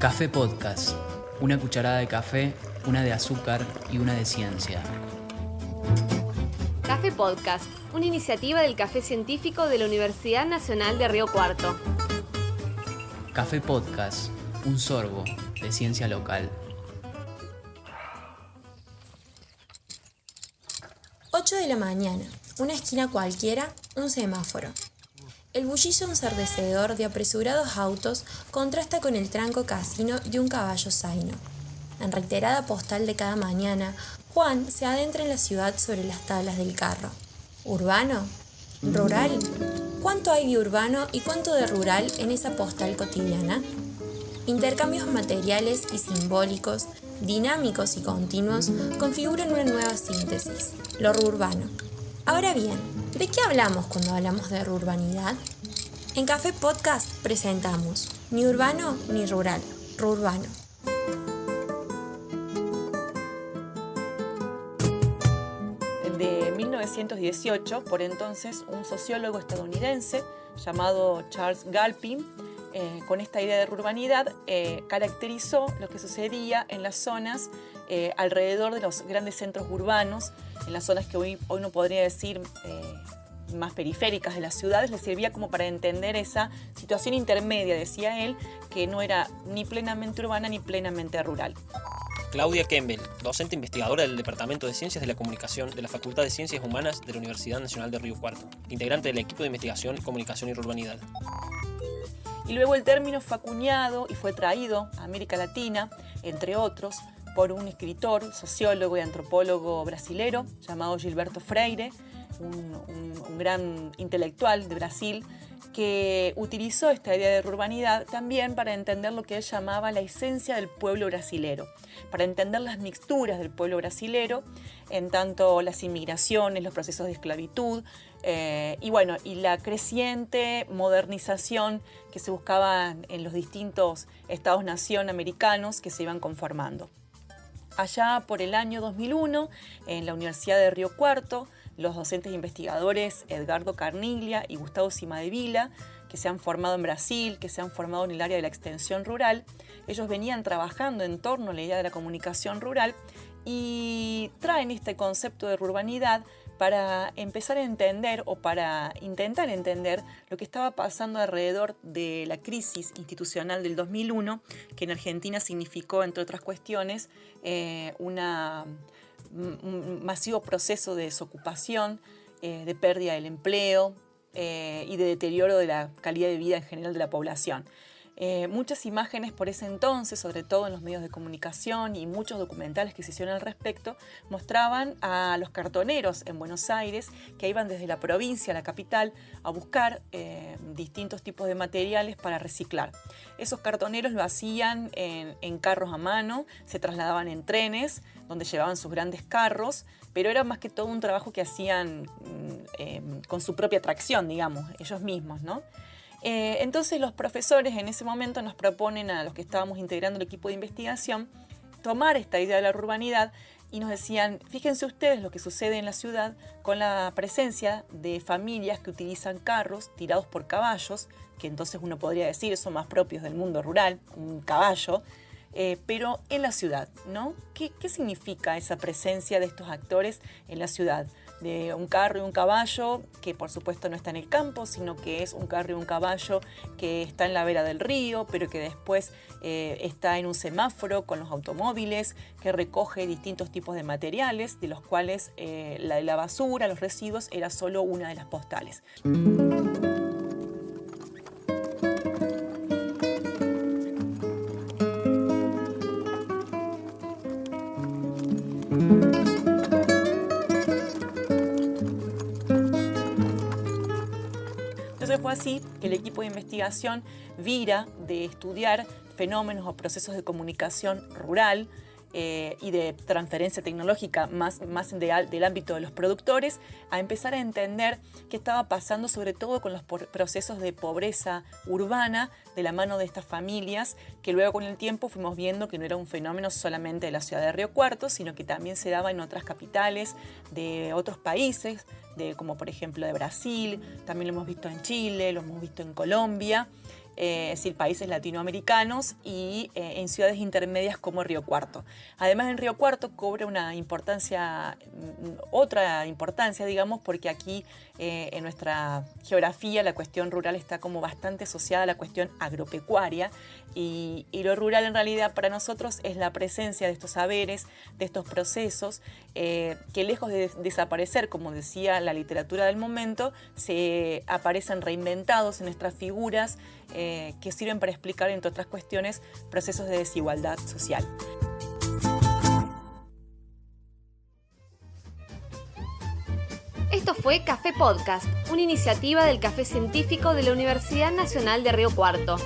Café Podcast. Una cucharada de café, una de azúcar y una de ciencia. Café Podcast, una iniciativa del Café Científico de la Universidad Nacional de Río Cuarto. Café Podcast, un sorbo de ciencia local. 8 de la mañana, una esquina cualquiera, un semáforo. El bullicio ensordecedor de apresurados autos contrasta con el tranco casino de un caballo zaino. En reiterada postal de cada mañana, Juan se adentra en la ciudad sobre las tablas del carro. ¿Urbano? ¿Rural? ¿Cuánto hay de urbano y cuánto de rural en esa postal cotidiana? Intercambios materiales y simbólicos, dinámicos y continuos, configuran una nueva síntesis, lo rurbano. Ahora bien, ¿de qué hablamos cuando hablamos de rurbanidad? En Café Podcast presentamos ni urbano ni rural, rurbano. De 1918, por entonces, un sociólogo estadounidense llamado Charles Galpin, con esta idea de rurbanidad, caracterizó lo que sucedía en las zonas alrededor de los grandes centros urbanos, en las zonas que hoy uno podría decir más periféricas de las ciudades. Le servía como para entender esa situación intermedia, decía él, que no era ni plenamente urbana ni plenamente rural. Claudia Kembel, docente investigadora del Departamento de Ciencias de la Comunicación de la Facultad de Ciencias Humanas de la Universidad Nacional de Río Cuarto, integrante del equipo de investigación, comunicación y rurbanidad. Y luego el término fue acuñado y fue traído a América Latina, entre otros, por un escritor, sociólogo y antropólogo brasilero llamado Gilberto Freire, un gran intelectual de Brasil, que utilizó esta idea de rurbanidad también para entender lo que él llamaba la esencia del pueblo brasilero, para entender las mixturas del pueblo brasilero, en tanto las inmigraciones, los procesos de esclavitud, y la creciente modernización que se buscaba en los distintos estados-nación americanos que se iban conformando. Allá por el año 2001, en la Universidad de Río Cuarto, los docentes investigadores Edgardo Carniglia y Gustavo Cimadevila, que se han formado en Brasil, que se han formado en el área de la extensión rural, ellos venían trabajando en torno a la idea de la comunicación rural y traen este concepto de rurbanidad para empezar a entender o para intentar entender lo que estaba pasando alrededor de la crisis institucional del 2001, que en Argentina significó, entre otras cuestiones, un masivo proceso de desocupación, de pérdida del empleo y de deterioro de la calidad de vida en general de la población. Muchas imágenes por ese entonces, sobre todo en los medios de comunicación y muchos documentales que se hicieron al respecto, mostraban a los cartoneros en Buenos Aires que iban desde la provincia a la capital a buscar distintos tipos de materiales para reciclar. Esos cartoneros lo hacían en carros a mano, se trasladaban en trenes donde llevaban sus grandes carros, pero era más que todo un trabajo que hacían con su propia tracción, digamos, ellos mismos, ¿no? Entonces los profesores en ese momento nos proponen a los que estábamos integrando el equipo de investigación tomar esta idea de la rurbanidad y nos decían, fíjense ustedes lo que sucede en la ciudad con la presencia de familias que utilizan carros tirados por caballos, que entonces uno podría decir son más propios del mundo rural, un caballo, pero en la ciudad, ¿no? ¿Qué significa esa presencia de estos actores en la ciudad? De un carro y un caballo que por supuesto no está en el campo, sino que es un carro y un caballo que está en la vera del río, pero que después está en un semáforo con los automóviles, que recoge distintos tipos de materiales, de los cuales la basura, los residuos, era solo una de las postales. Entonces fue así que el equipo de investigación vira de estudiar fenómenos o procesos de comunicación rural y de transferencia tecnológica más del ámbito de los productores, a empezar a entender qué estaba pasando sobre todo con los procesos de pobreza urbana de la mano de estas familias, que luego con el tiempo fuimos viendo que no era un fenómeno solamente de la ciudad de Río Cuarto, sino que también se daba en otras capitales de otros países, como por ejemplo de Brasil, también lo hemos visto en Chile, lo hemos visto en Colombia. es decir, países latinoamericanos y en ciudades intermedias como Río Cuarto. Además, en Río Cuarto cobra una importancia, otra importancia, digamos, porque aquí en nuestra geografía la cuestión rural está como bastante asociada a la cuestión agropecuaria y lo rural en realidad para nosotros es la presencia de estos saberes, de estos procesos que lejos de desaparecer, como decía la literatura del momento, se aparecen reinventados en nuestras figuras que sirven para explicar, entre otras cuestiones, procesos de desigualdad social. Esto fue Café Podcast, una iniciativa del Café Científico de la Universidad Nacional de Río Cuarto.